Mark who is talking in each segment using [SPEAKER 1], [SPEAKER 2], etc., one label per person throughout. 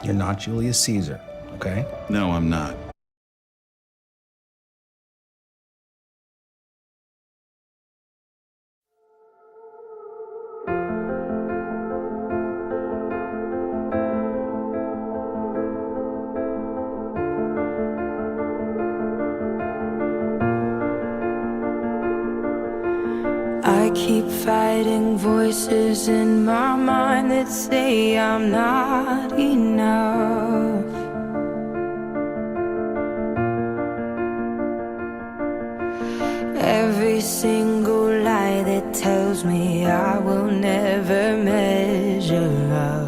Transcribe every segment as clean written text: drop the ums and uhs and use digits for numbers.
[SPEAKER 1] You're not Julius Caesar, okay?
[SPEAKER 2] No, I'm not.
[SPEAKER 3] I keep fighting voices in my mind that say I'm not enough. Every single lie that tells me I will never measure up.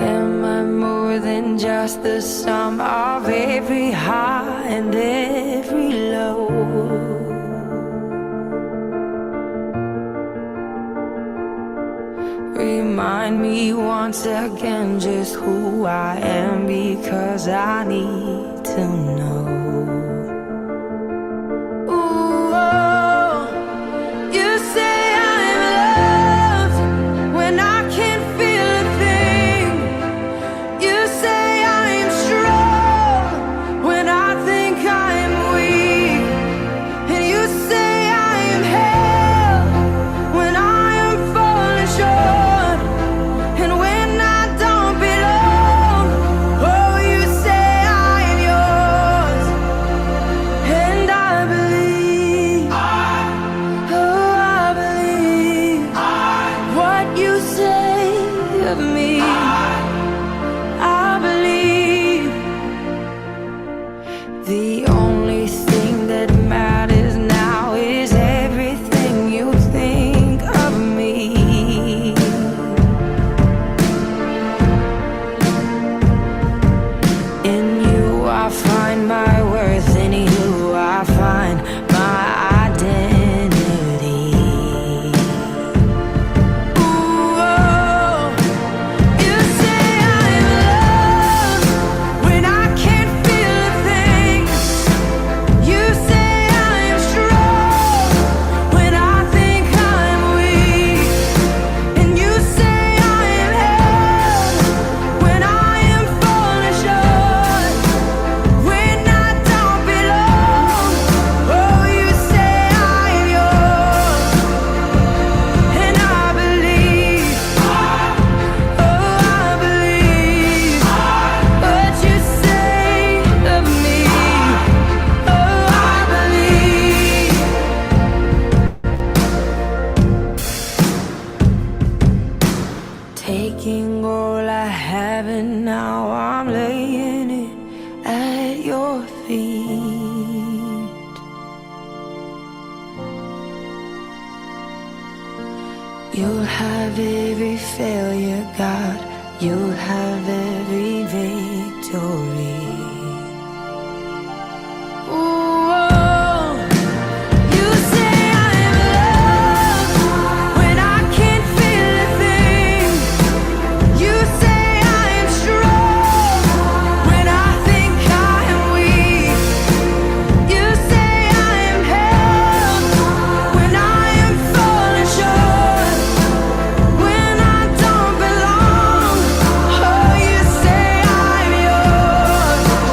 [SPEAKER 3] Am I more than just the sum of every high and every low? Remind me once again just who I am, because I need to know. Ooh, oh, you say I'm loved when I can't feel a thing. You say I'm strong when I think I'm weak. And you say I am held when I am falling short. And when I don't belong, oh, you say I am yours. And I believe, oh, I believe what you say of me. I believe the only thing that matters now is everything you think of me. In you I find my worth, in you I find my identity. Ooh, oh, you say I'm loved when I can't feel a thing. You say I'm strong when I think I'm weak. And you say I am held when I am falling short. When I don't belong, oh, you say I am yours. And I believe, oh, I believe what you say of me. Oh, I believe. Taking all I have and now I'm laying it at your feet. You'll have every failure, God. You'll have every victory. Ooh, oh, you say I'm loved when I can't feel a thing. You say I'm strong when I think I am weak. You say I am held when I am falling short. When I don't belong, oh, you say I'm yours.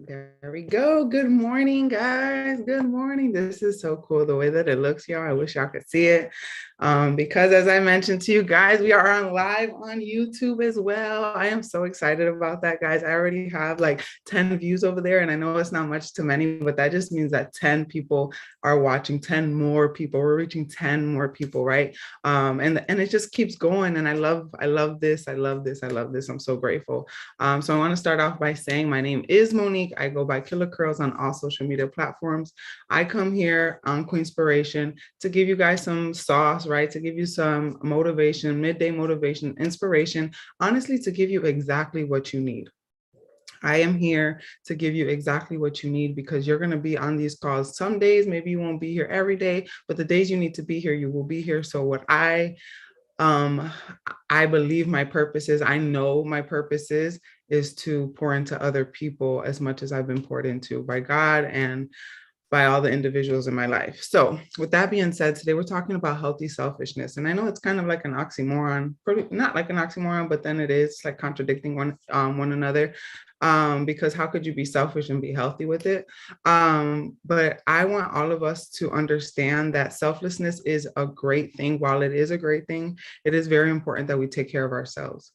[SPEAKER 2] There we go. Good morning, guys. Good morning. This is so cool the way that it looks, y'all. I wish y'all could see it. Because as I mentioned to you guys, we are on live on YouTube as well. I am so excited about that, guys. I already have like 10 views over there, and I know it's not much to many, but that just means that 10 people are watching, 10 more people. We're reaching 10 more people, right? And it just keeps going. And I love this. I love this. I love this. I'm so grateful. So I want to start off by saying my name is Monique. I go by Killer Curls on all social media platforms. I come here on Queenspiration to give you guys some sauce, right? To give you some motivation, midday motivation, inspiration, honestly, to give you exactly what you need. I am here to give you exactly what you need because you're going to be on these calls. Some days, maybe you won't be here every day, but the days you need to be here, you will be here. So what I believe my purpose is, I know my purpose is to pour into other people as much as I've been poured into by God and by all the individuals in my life. So with that being said, today we're talking about healthy selfishness. And I know it's kind of like an oxymoron, not like an oxymoron, but then it is like contradicting one another. Because how could you be selfish and be healthy with it? But I want all of us to understand that selflessness is a great thing. While it is a great thing, it is very important that we take care of ourselves.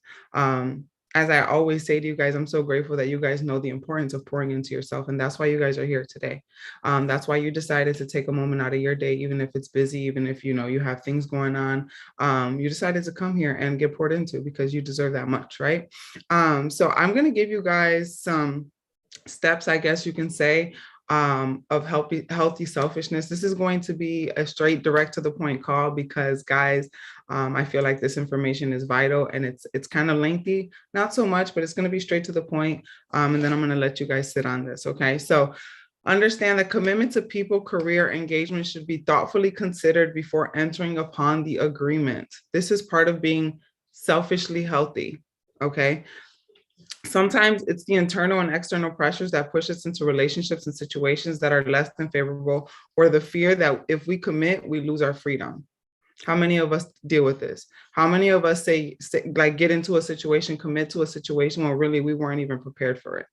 [SPEAKER 2] As I always say to you guys, I'm so grateful that you guys know the importance of pouring into yourself. And that's why you guys are here today. That's why you decided to take a moment out of your day, even if it's busy, even if you have things going on. You decided to come here and get poured into because you deserve that much, right? So I'm going to give you guys some steps, I guess you can say, of healthy selfishness. This is going to be a straight, direct to the point call because, guys, I feel like this information is vital and it's kind of lengthy, not so much, but it's going to be straight to the point. And then I'm going to let you guys sit on this. Okay, so understand that commitment to people, career, engagement should be thoughtfully considered before entering upon the agreement. This is part of being selfishly healthy. Okay. Sometimes it's the internal and external pressures that push us into relationships and situations that are less than favorable, or the fear that if we commit, we lose our freedom. How many of us deal with this? How many of us say like get into a situation, commit to a situation when really we weren't even prepared for it?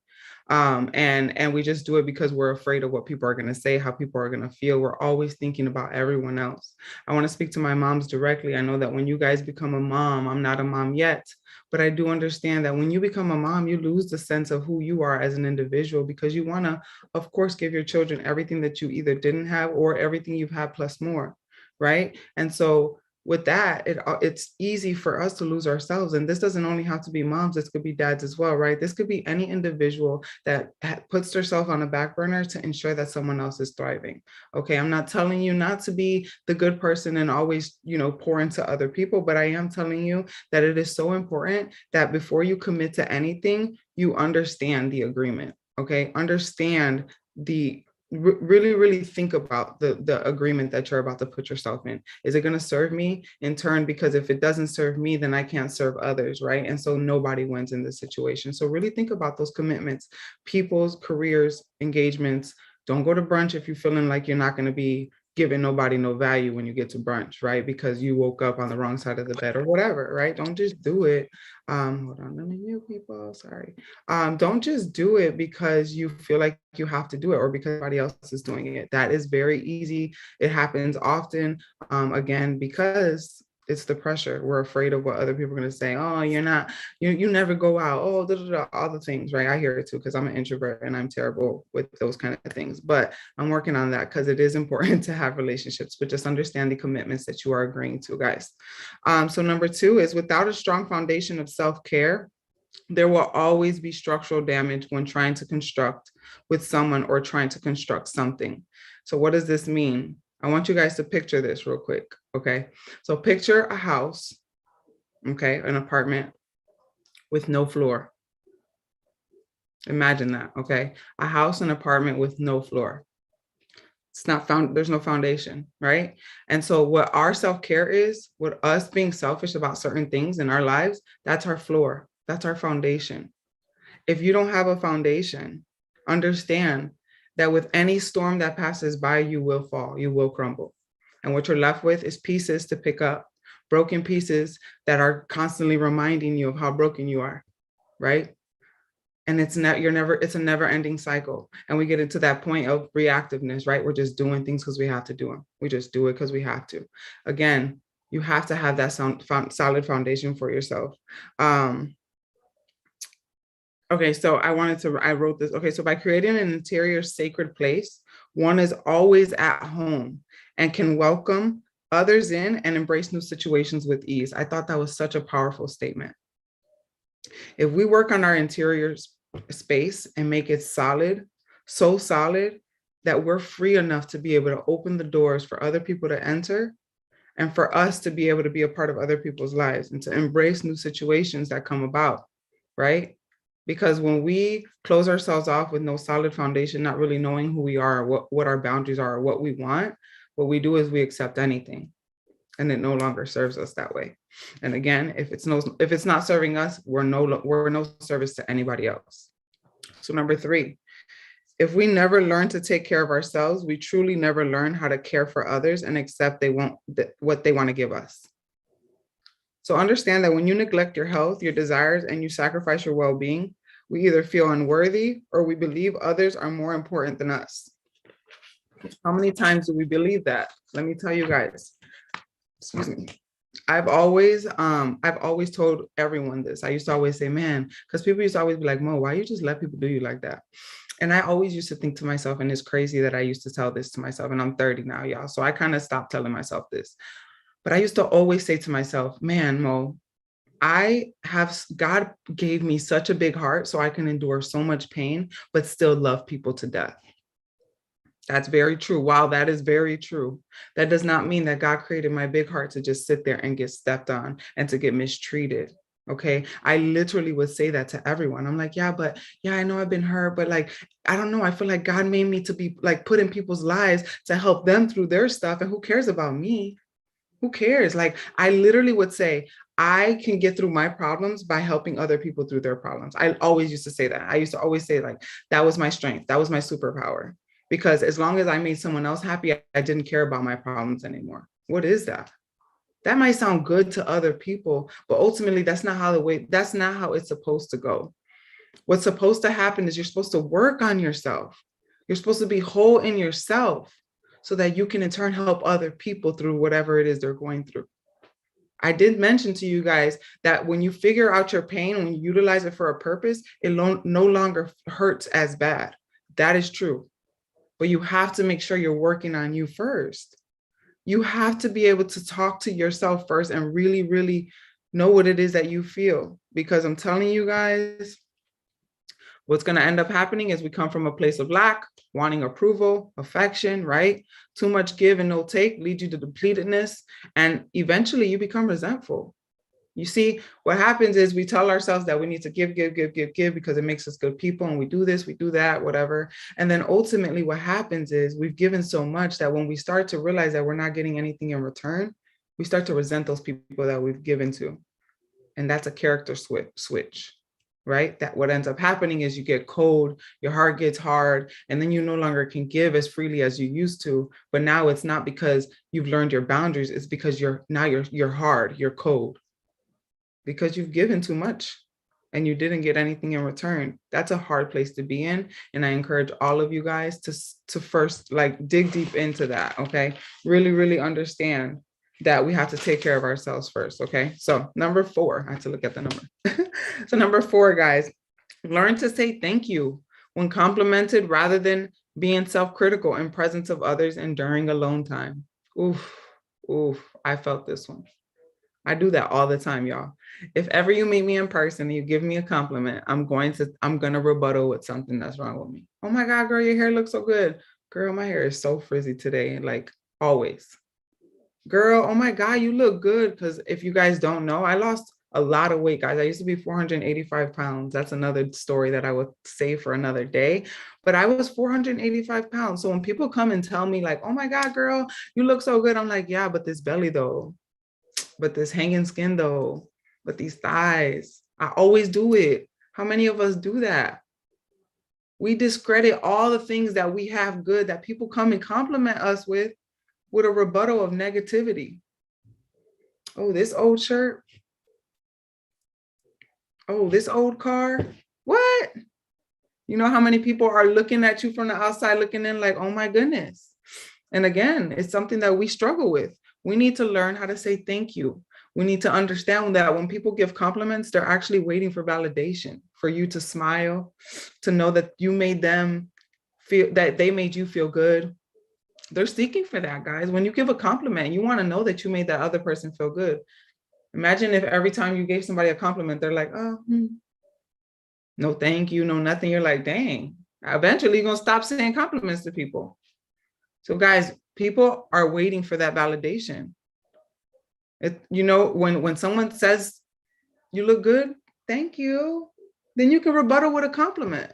[SPEAKER 2] And we just do it because we're afraid of what people are going to say, how people are going to feel. We're always thinking about everyone else. I want to speak to my moms directly. I know that when you guys become a mom, I'm not a mom yet, but I do understand that when you become a mom, you lose the sense of who you are as an individual because you want to, of course, give your children everything that you either didn't have or everything you've had plus more, right? And so with that, it's easy for us to lose ourselves. And this doesn't only have to be moms, this could be dads as well, right? This could be any individual that puts themselves on a back burner to ensure that someone else is thriving. Okay, I'm not telling you not to be the good person and always, pour into other people, but I am telling you that it is so important that before you commit to anything, you understand the agreement. Okay, understand the really think about the agreement that you're about to put yourself in. Is it going to serve me in turn? Because if it doesn't serve me, then I can't serve others, right? And so nobody wins in this situation. So really think about those commitments, people's careers, engagements. Don't go to brunch if you're feeling like you're not going to be giving nobody no value when you get to brunch, right? Because you woke up on the wrong side of the bed or whatever, right? Don't just do it. Hold on, let me mute people. Sorry. Don't just do it because you feel like you have to do it or because everybody else is doing it. That is very easy. It happens often, again, because it's the pressure. We're afraid of what other people are going to say. Oh, you're not, you never go out. Oh, all the things, right? I hear it too because I'm an introvert and I'm terrible with those kind of things. But I'm working on that because it is important to have relationships, but just understand the commitments that you are agreeing to, guys. So number 2 is without a strong foundation of self-care, there will always be structural damage when trying to construct with someone or trying to construct something. So what does this mean? I want you guys to picture this real quick, okay? So picture a house, okay, an apartment with no floor. Imagine that, okay? A house, an apartment with no floor. It's not found, there's no foundation, right? And so what our self-care is, what us being selfish about certain things in our lives, that's our floor. That's our foundation. If you don't have a foundation, understand that with any storm that passes by, you will fall, you will crumble. And what you're left with is pieces to pick up, broken pieces that are constantly reminding you of how broken you are, right? And it's a never ending cycle. And we get into that point of reactiveness, right? We're just doing things because we have to do them. We just do it because we have to. Again, you have to have that solid foundation for yourself. Okay, so I wrote this. Okay, so by creating an interior sacred place, one is always at home and can welcome others in and embrace new situations with ease. I thought that was such a powerful statement. If we work on our interior space and make it solid, so solid that we're free enough to be able to open the doors for other people to enter and for us to be able to be a part of other people's lives and to embrace new situations that come about, right? Because when we close ourselves off with no solid foundation, not really knowing who we are, what our boundaries are, or what we want, what we do is we accept anything, and it no longer serves us that way. And again, if it's not serving us, we're no service to anybody else. So number 3, if we never learn to take care of ourselves, we truly never learn how to care for others and accept what they want to give us. So understand that when you neglect your health, your desires, and you sacrifice your well-being, we either feel unworthy or we believe others are more important than us. How many times do we believe that? Let me tell you guys. Excuse me. I've always told everyone this. I used to always say, man, because people used to always be like, Mo, why you just let people do you like that? And I always used to think to myself, and it's crazy that I used to tell this to myself, and I'm 30 now, y'all. So I kind of stopped telling myself this. But I used to always say to myself, man, Mo, God gave me such a big heart so I can endure so much pain, but still love people to death. That's very true. While that is very true, that does not mean that God created my big heart to just sit there and get stepped on and to get mistreated. Okay. I literally would say that to everyone. I'm like, yeah, I know I've been hurt, but like, I don't know. I feel like God made me to be like put in people's lives to help them through their stuff. And who cares about me? Who cares? Like, I literally would say, I can get through my problems by helping other people through their problems. I always used to say that. I used to always say like, that was my strength. That was my superpower. Because as long as I made someone else happy, I didn't care about my problems anymore. What is that? That might sound good to other people, but ultimately that's not how it's supposed to go. What's supposed to happen is you're supposed to work on yourself. You're supposed to be whole in yourself so that you can in turn help other people through whatever it is they're going through. I did mention to you guys that when you figure out your pain, when you utilize it for a purpose, it no longer hurts as bad. That is true. But you have to make sure you're working on you first. You have to be able to talk to yourself first and really, really know what it is that you feel. Because I'm telling you guys, what's going to end up happening is we come from a place of lack, wanting approval, affection, right? Too much give and no take leads you to depletedness. And eventually you become resentful. You see, what happens is we tell ourselves that we need to give because it makes us good people. And we do this, we do that, whatever. And then ultimately what happens is we've given so much that when we start to realize that we're not getting anything in return, we start to resent those people that we've given to. And that's a character switch, right? That what ends up happening is you get cold, your heart gets hard, and then you no longer can give as freely as you used to. But now it's not because you've learned your boundaries, it's because you're hard, you're cold. Because you've given too much and you didn't get anything in return. That's a hard place to be in. And I encourage all of you guys to first like dig deep into that. Okay. Really, really understand that we have to take care of ourselves first. Okay. So number 4, I have to look at the number. So number 4, guys, learn to say thank you when complimented rather than being self-critical in presence of others and during alone time. Oof, I felt this one. I do that all the time, y'all. If ever you meet me in person and you give me a compliment, I'm going to rebuttal with something that's wrong with me. Oh my God, girl, your hair looks so good. Girl, my hair is so frizzy today, like always. Girl, oh my God, you look good. Because if you guys don't know, I lost a lot of weight, guys. I used to be 485 pounds. That's another story that I would save for another day. But I was 485 pounds. So when people come and tell me like, oh my God, girl, you look so good. I'm like, yeah, but this belly though. But this hanging skin though, but these thighs, I always do it. How many of us do that? We discredit all the things that we have good that people come and compliment us with a rebuttal of negativity. Oh, this old shirt. Oh, this old car. What? You know how many people are looking at you from the outside, looking in like, oh my goodness. And again, it's something that we struggle with. We need to learn how to say thank you. We need to understand that when people give compliments, they're actually waiting for validation, for you to smile, to know that you made them feel, that they made you feel good. They're seeking for that, guys. When you give a compliment, you want to know that you made that other person feel good. Imagine if every time you gave somebody a compliment, they're like, oh, no, thank you, no, nothing. You're like, dang, eventually you're going to stop saying compliments to people. So guys, people are waiting for that validation. You know, when someone says you look good, thank you, then you can rebuttal with a compliment.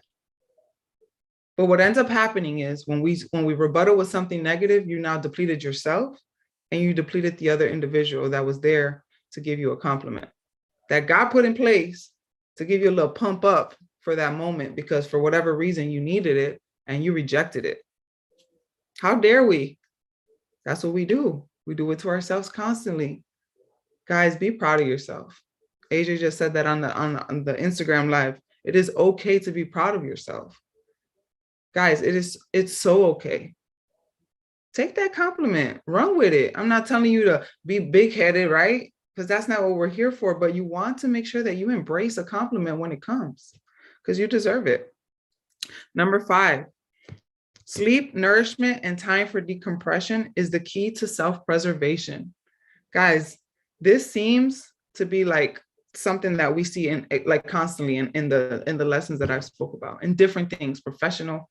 [SPEAKER 2] But what ends up happening is when we rebuttal with something negative, you now depleted yourself and you depleted the other individual that was there to give you a compliment that God put in place to give you a little pump up for that moment, because for whatever reason you needed it and you rejected it. How dare we? That's what we do. We do it to ourselves constantly. Guys, be proud of yourself. AJ just said that on the Instagram live. It is okay to be proud of yourself. Guys, it's so okay. Take that compliment, run with it. I'm not telling you to be big-headed, right? Because that's not what we're here for, but you want to make sure that you embrace a compliment when it comes, because you deserve it. Number 5, sleep, nourishment, and time for decompression is the key to self-preservation. Guys, this seems to be like something that we see in like constantly in the lessons that I've spoke about, in different things, professional,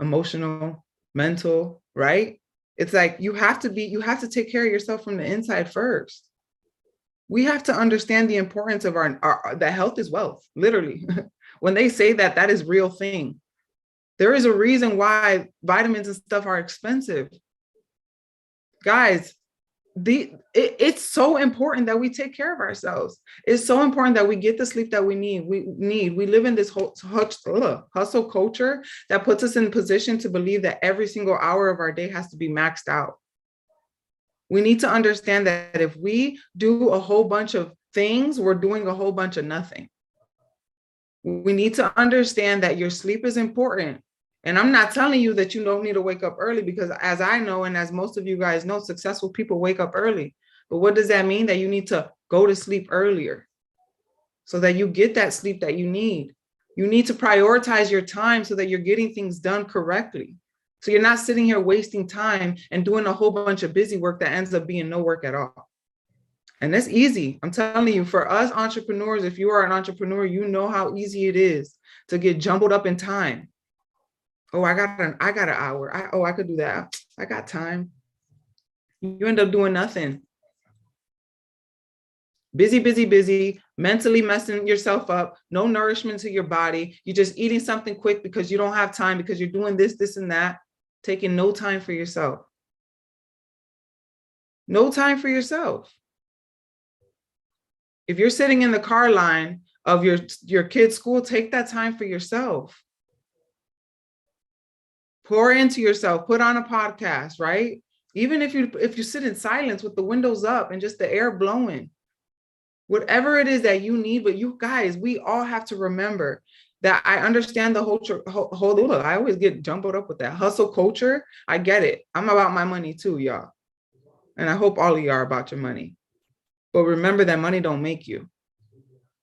[SPEAKER 2] emotional, mental, right? It's like you have to take care of yourself from the inside first. We have to understand the importance of that health is wealth, literally. When they say that, that is real thing. There is a reason why vitamins and stuff are expensive. Guys, it's so important that we take care of ourselves. It's so important that we get the sleep that we need. We live in this hustle culture that puts us in a position to believe that every single hour of our day has to be maxed out. We need to understand that if we do a whole bunch of things, we're doing a whole bunch of nothing. We need to understand that your sleep is important. And I'm not telling you that you don't need to wake up early, because as I know, and as most of you guys know, successful people wake up early. But what does that mean? That you need to go to sleep earlier so that you get that sleep that you need. You need to prioritize your time so that you're getting things done correctly. So you're not sitting here wasting time and doing a whole bunch of busy work that ends up being no work at all. And that's easy. I'm telling you, for us entrepreneurs, if you are an entrepreneur, you know how easy it is to get jumbled up in time. Oh, I got an hour. I could do that. I got time. You end up doing nothing. Busy, mentally messing yourself up, no nourishment to your body. You're just eating something quick because you don't have time, because you're doing this, and that, taking no time for yourself. No time for yourself. If you're sitting in the car line of your kid's school, take that time for yourself. Pour into yourself, put on a podcast, right? Even if you sit in silence with the windows up and just the air blowing, whatever it is that you need. But you guys, we all have to remember that I understand the whole I always get jumbled up with that hustle culture. I get it. I'm about my money too, y'all. And I hope all of y'all are about your money. But remember that money don't make you.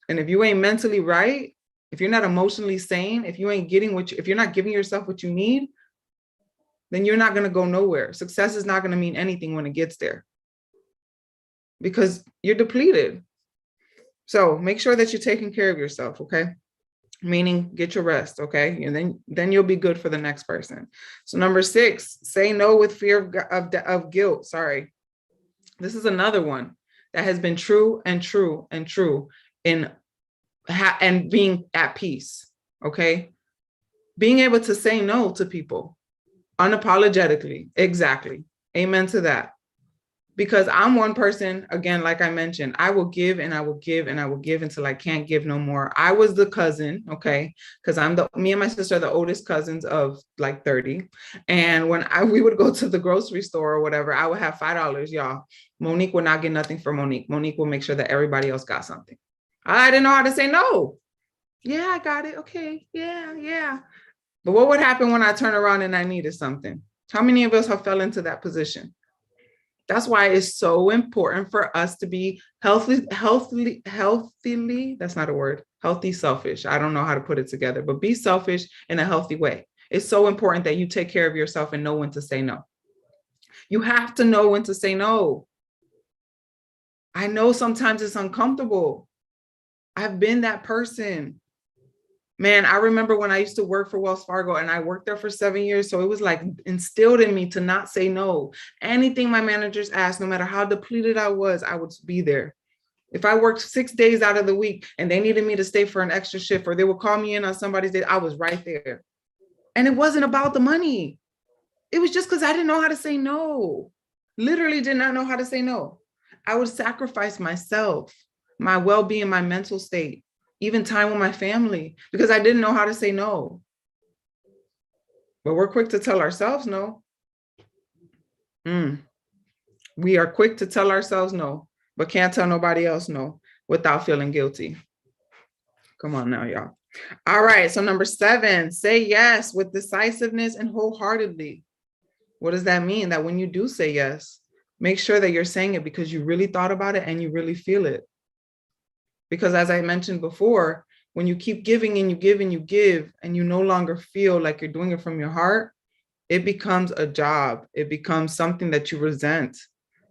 [SPEAKER 2] And if you ain't mentally right, if you're not emotionally sane, if you ain't getting if you're not giving yourself what you need, then you're not going to go nowhere. Success is not going to mean anything when it gets there, because you're depleted. So make sure that you're taking care of yourself, okay? Meaning get your rest, okay? And then you'll be good for the next person. So number 6, say no with fear of guilt. Sorry. This is another one that has been true and being at peace, okay? Being able to say no to people unapologetically. Exactly. Amen to that. Because I'm one person, again, like I mentioned, I will give and I will give and I will give until I can't give no more. I was the cousin, okay? Because me and my sister are the oldest cousins of like 30. And when we would go to the grocery store or whatever, I would have $5, y'all. Monique would not get nothing for Monique. Monique will make sure that everybody else got something. I didn't know how to say no. Yeah, I got it. Okay. Yeah. But what would happen when I turn around and I needed something? How many of us have fell into that position? That's why it's so important for us to be healthily, that's not a word, healthy, selfish. I don't know how to put it together, but be selfish in a healthy way. It's so important that you take care of yourself and know when to say no. You have to know when to say no. I know sometimes it's uncomfortable. I've been that person. Man, I remember when I used to work for Wells Fargo and I worked there for 7 years. So it was like instilled in me to not say no. Anything my managers asked, no matter how depleted I would be there. If I worked 6 days out of the week and they needed me to stay for an extra shift, or they would call me in on somebody's day, I was right there. And it wasn't about the money. It was just because I didn't know how to say no. Literally did not know how to say no. I would sacrifice myself, my well-being, my mental state, even time with my family, because I didn't know how to say no. But we're quick to tell ourselves no. We are quick to tell ourselves no, but can't tell nobody else no without feeling guilty. Come on now, y'all. All right, so number 7, say yes with decisiveness and wholeheartedly. What does that mean? That when you do say yes, make sure that you're saying it because you really thought about it and you really feel it. Because as I mentioned before, when you keep giving and you give and you give, and you no longer feel like you're doing it from your heart, it becomes a job. It becomes something that you resent,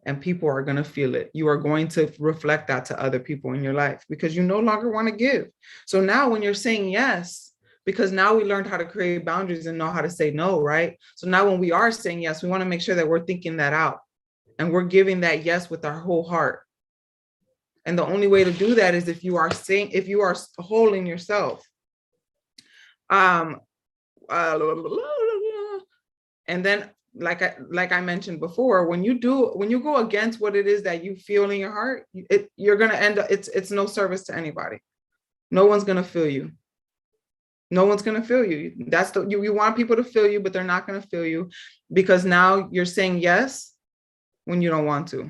[SPEAKER 2] and people are going to feel it. You are going to reflect that to other people in your life because you no longer want to give. So now when you're saying yes, because now we learned how to create boundaries and know how to say no, right? So now when we are saying yes, we want to make sure that we're thinking that out and we're giving that yes with our whole heart. And the only way to do that is if you are whole in yourself. And then, like I mentioned before, when you go against what it is that you feel in your heart, you're gonna end up. It's no service to anybody. No one's gonna feel you. No one's gonna feel you. You want people to feel you, but they're not gonna feel you because now you're saying yes when you don't want to,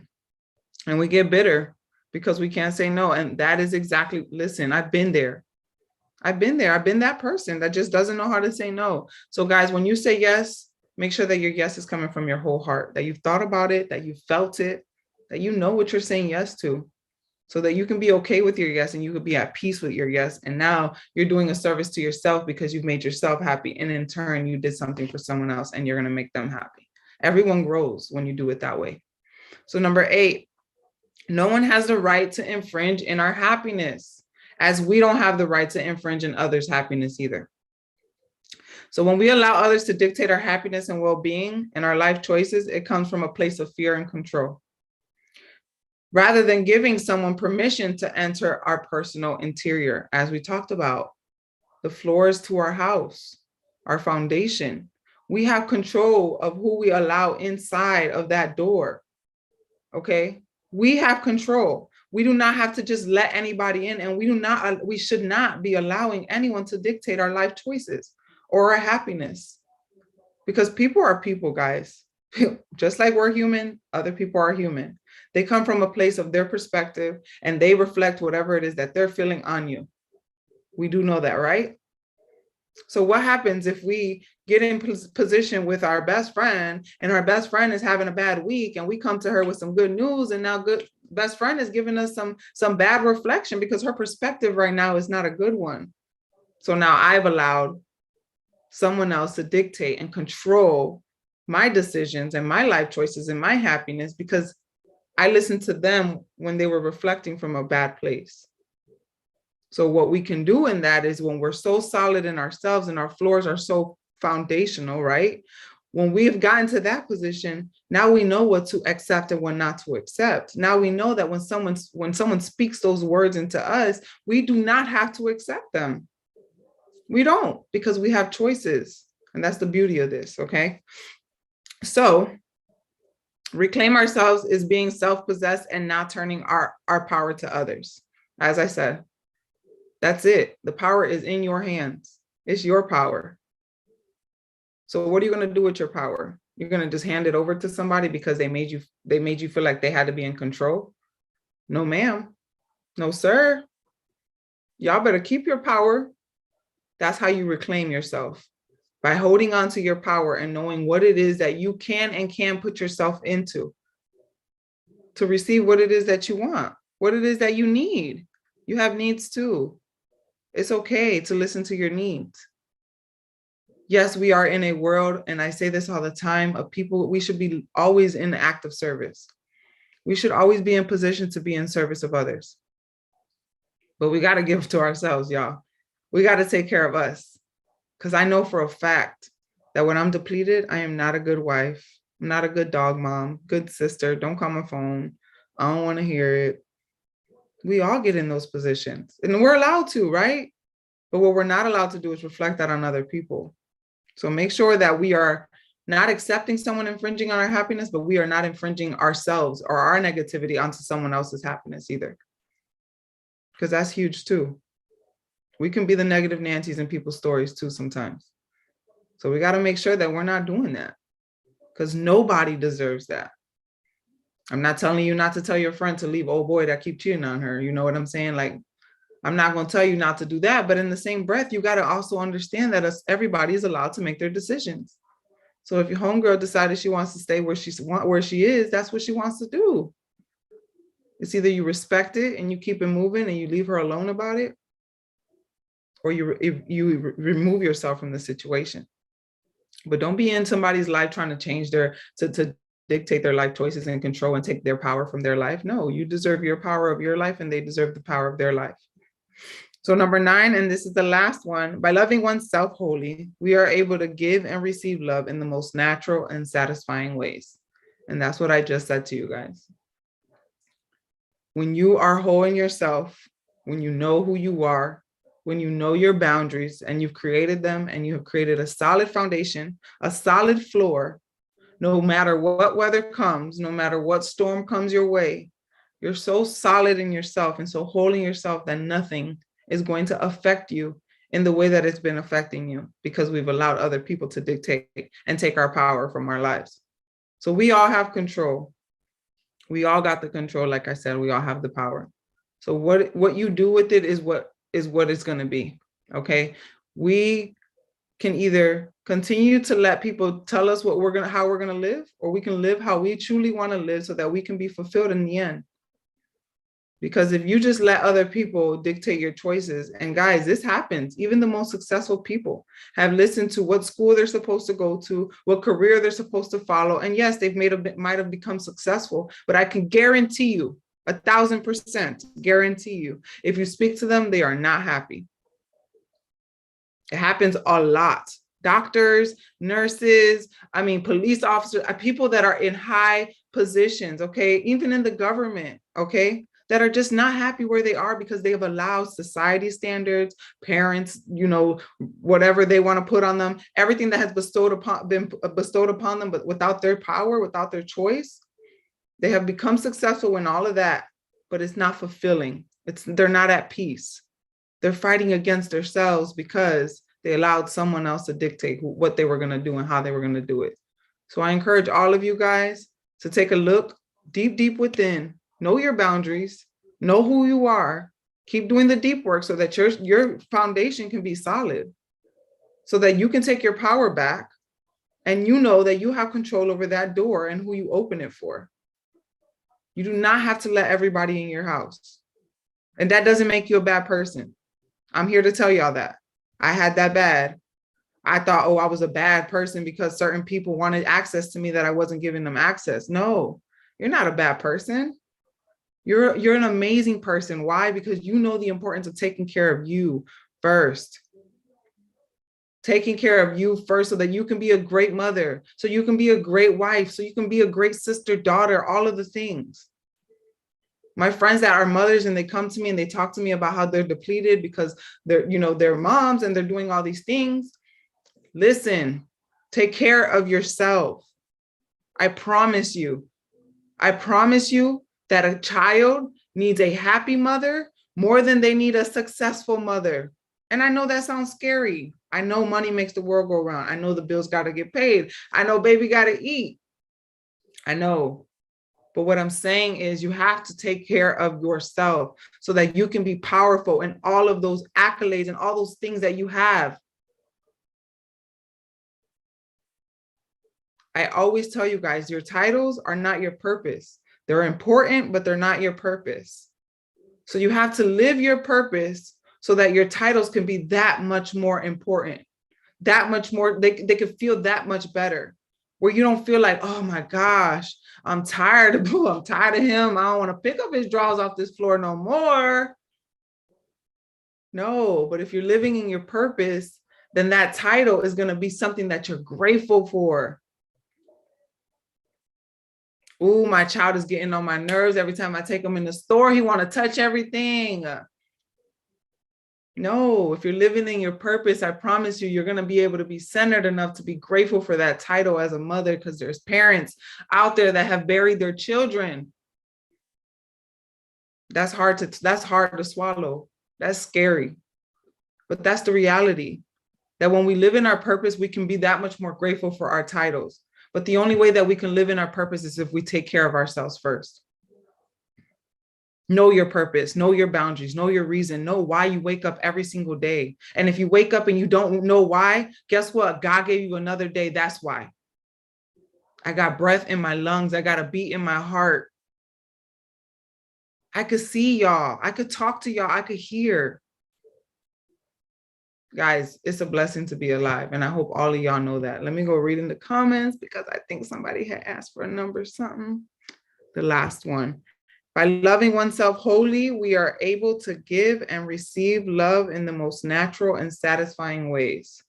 [SPEAKER 2] and we get bitter because we can't say no. And that is exactly, listen, I've been there. I've been that person that just doesn't know how to say no. So guys, when you say yes, make sure that your yes is coming from your whole heart, that you've thought about it, that you felt it, that you know what you're saying yes to, so that you can be okay with your yes and you could be at peace with your yes. And now you're doing a service to yourself because you've made yourself happy. And in turn, you did something for someone else and you're going to make them happy. Everyone grows when you do it that way. So number 8, no one has the right to infringe in our happiness, as we don't have the right to infringe in others' happiness either. So when we allow others to dictate our happiness and well-being and our life choices, it comes from a place of fear and control. Rather than giving someone permission to enter our personal interior, as we talked about, the floors to our house, our foundation, we have control of who we allow inside of that door. Okay? We have control. We do not have to just let anybody in, and we should not be allowing anyone to dictate our life choices or our happiness, because people are people, guys. Just like we're human, other people are human. They come from a place of their perspective and they reflect whatever it is that they're feeling on you. We do know that, right? So what happens if we get in position with our best friend and our best friend is having a bad week and we come to her with some good news, and now best friend is giving us some bad reflection because her perspective right now is not a good one. So now I've allowed someone else to dictate and control my decisions and my life choices and my happiness because I listened to them when they were reflecting from a bad place. So what we can do in that is when we're so solid in ourselves and our floors are so foundational, right? When we've gotten to that position, now we know what to accept and what not to accept. Now we know that when someone speaks those words into us, we do not have to accept them. We don't, because we have choices. And that's the beauty of this, okay? So reclaim ourselves is being self-possessed and not turning our power to others. As I said, that's it. The power is in your hands. It's your power. So what are you going to do with your power? You're going to just hand it over to somebody because they made you feel like they had to be in control? No, ma'am. No, sir. Y'all better keep your power. That's how you reclaim yourself, by holding on to your power and knowing what it is that you can and can put yourself into to receive what it is that you want, what it is that you need. You have needs too. It's okay to listen to your needs. Yes, we are in a world, and I say this all the time, of people, we should be always in active service. We should always be in position to be in service of others. But we got to give to ourselves, y'all. We got to take care of us. Because I know for a fact that when I'm depleted, I am not a good wife. I'm not a good dog mom, good sister. Don't call my phone. I don't want to hear it. We all get in those positions, and we're allowed to, right? But what we're not allowed to do is reflect that on other people. So make sure that we are not accepting someone infringing on our happiness, but we are not infringing ourselves or our negativity onto someone else's happiness either. Because that's huge too. We can be the negative Nancy's in people's stories too sometimes. So we got to make sure that we're not doing that, because nobody deserves that. I'm not telling you not to tell your friend to leave old boy that keep cheating on her. You know what I'm saying? Like, I'm not going to tell you not to do that, but in the same breath, you got to also understand that everybody is allowed to make their decisions. So if your homegirl decided she wants to stay where she is, that's what she wants to do. It's either you respect it and you keep it moving and you leave her alone about it, or you remove yourself from the situation. But don't be in somebody's life trying to change to dictate their life choices and control and take their power from their life. No, you deserve your power of your life, and they deserve the power of their life. So number 9, and this is the last one, by loving oneself wholly, we are able to give and receive love in the most natural and satisfying ways. And that's what I just said to you guys. When you are whole in yourself, when you know who you are, when you know your boundaries and you've created them, and you have created a solid foundation, a solid floor, no matter what weather comes, no matter what storm comes your way, you're so solid in yourself and so whole in yourself that nothing is going to affect you in the way that it's been affecting you, because we've allowed other people to dictate and take our power from our lives. So we all have control. We all got the control. Like I said, we all have the power. So what you do with it is what it's going to be. Okay. We can either continue to let people tell us how we're going to live, or we can live how we truly want to live so that we can be fulfilled in the end. Because if you just let other people dictate your choices, and guys, this happens. Even the most successful people have listened to what school they're supposed to go to, what career they're supposed to follow. And yes, they've might have become successful, but I can guarantee you, 1,000% guarantee you, if you speak to them, they are not happy. It happens a lot. Doctors, nurses, police officers, people that are in high positions, okay, even in the government, okay, that are just not happy where they are because they have allowed society standards, parents, whatever they want to put on them, everything that has been bestowed upon them, but without their power, without their choice, they have become successful in all of that, but it's not fulfilling. They're not at peace. They're fighting against themselves because they allowed someone else to dictate what they were going to do and how they were going to do it. So I encourage all of you guys to take a look deep within. Know your boundaries, know who you are, keep doing the deep work so that your foundation can be solid, so that you can take your power back and you know that you have control over that door and who you open it for. You do not have to let everybody in your house. And that doesn't make you a bad person. I'm here to tell y'all that. I had that bad. I thought, I was a bad person because certain people wanted access to me that I wasn't giving them access. No, you're not a bad person. You're an amazing person. Why? Because you know the importance of taking care of you first. Taking care of you first so that you can be a great mother, so you can be a great wife, so you can be a great sister, daughter, all of the things. My friends that are mothers and they come to me and they talk to me about how they're depleted because they're moms and they're doing all these things. Listen, take care of yourself. I promise you that a child needs a happy mother more than they need a successful mother. And I know that sounds scary. I know money makes the world go round. I know the bills got to get paid. I know baby got to eat. I know. But what I'm saying is you have to take care of yourself so that you can be powerful in all of those accolades and all those things that you have. I always tell you guys, your titles are not your purpose. They're important, but they're not your purpose. So you have to live your purpose so that your titles can be that much more important, that much more, they could feel that much better, where you don't feel like, oh my gosh, I'm tired of him. I don't want to pick up his drawers off this floor no more. No, but if you're living in your purpose, then that title is going to be something that you're grateful for. Ooh, my child is getting on my nerves. Every time I take him in the store, he want to touch everything. No, if you're living in your purpose, I promise you, you're going to be able to be centered enough to be grateful for that title as a mother, because there's parents out there that have buried their children. That's hard to swallow. That's scary. But that's the reality, that when we live in our purpose, we can be that much more grateful for our titles. But the only way that we can live in our purpose is if we take care of ourselves first. Know your purpose, know your boundaries, know your reason, know why you wake up every single day. And if you wake up and you don't know why, guess what? God gave you another day. That's why. I got breath in my lungs. I got a beat in my heart. I could see y'all. I could talk to y'all. I could hear. Guys, it's a blessing to be alive. And I hope all of y'all know that. Let me go read in the comments, because I think somebody had asked for a number something. The last one. By loving oneself wholly, we are able to give and receive love in the most natural and satisfying ways.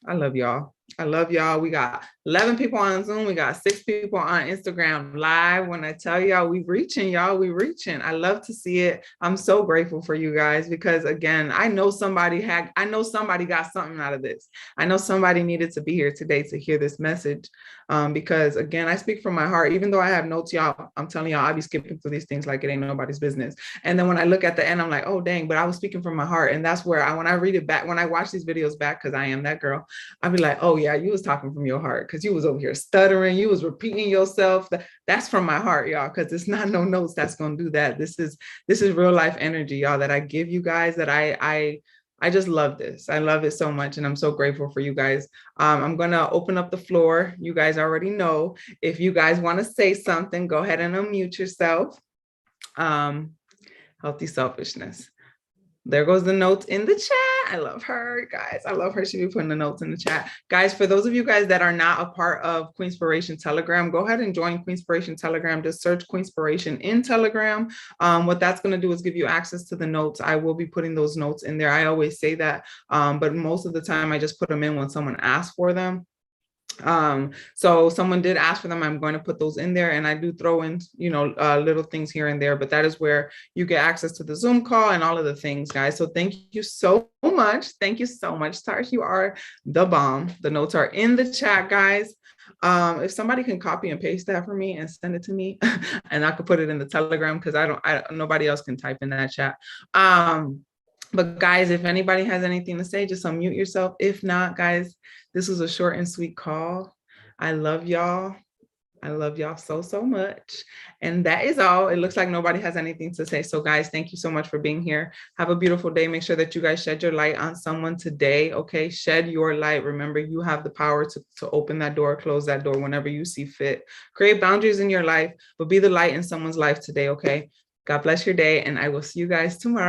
[SPEAKER 2] I love y'all. I love y'all. We got 11 people on Zoom. We got 6 people on Instagram Live. When I tell y'all, we reaching, y'all, we reaching. I love to see it. I'm so grateful for you guys, because again, I know somebody got something out of this. I know somebody needed to be here today to hear this message. Because again, I speak from my heart. Even though I have notes, y'all, I'm telling y'all, I be skipping through these things like it ain't nobody's business. And then when I look at the end, I'm like, oh dang, but I was speaking from my heart. And that's where when I read it back, when I watch these videos back, because I am that girl, I'd be like, oh yeah, you was talking from your heart, because you was over here stuttering, you was repeating yourself. That's from my heart, y'all, because it's not no notes that's gonna do that. This is real life energy, y'all, that I give you guys, that I just love this. I love it so much. And I'm so grateful for you guys. I'm going to open up the floor. You guys already know, if you guys want to say something, go ahead and unmute yourself. Healthy selfishness. There goes the notes in the chat. I love her, guys. I love her. She'll be putting the notes in the chat. Guys, for those of you guys that are not a part of Queenspiration Telegram, go ahead and join Queenspiration Telegram. Just search Queenspiration in Telegram. What that's going to do is give you access to the notes. I will be putting those notes in there. I always say that, but most of the time I just put them in when someone asks for them. So someone did ask for them. I'm going to put those in there, and I do throw in, little things here and there, but that is where you get access to the Zoom call and all of the things, guys. So thank you so much. Thank you so much, Tarsh. You are the bomb. The notes are in the chat, guys. If somebody can copy and paste that for me and send it to me, and I could put it in the Telegram, because nobody else can type in that chat. But guys, if anybody has anything to say, just unmute yourself. If not, guys, this was a short and sweet call. I love y'all. I love y'all so, so much. And that is all. It looks like nobody has anything to say. So guys, thank you so much for being here. Have a beautiful day. Make sure that you guys shed your light on someone today. Okay, shed your light. Remember, you have the power to open that door, close that door whenever you see fit. Create boundaries in your life, but be the light in someone's life today. Okay, God bless your day. And I will see you guys tomorrow.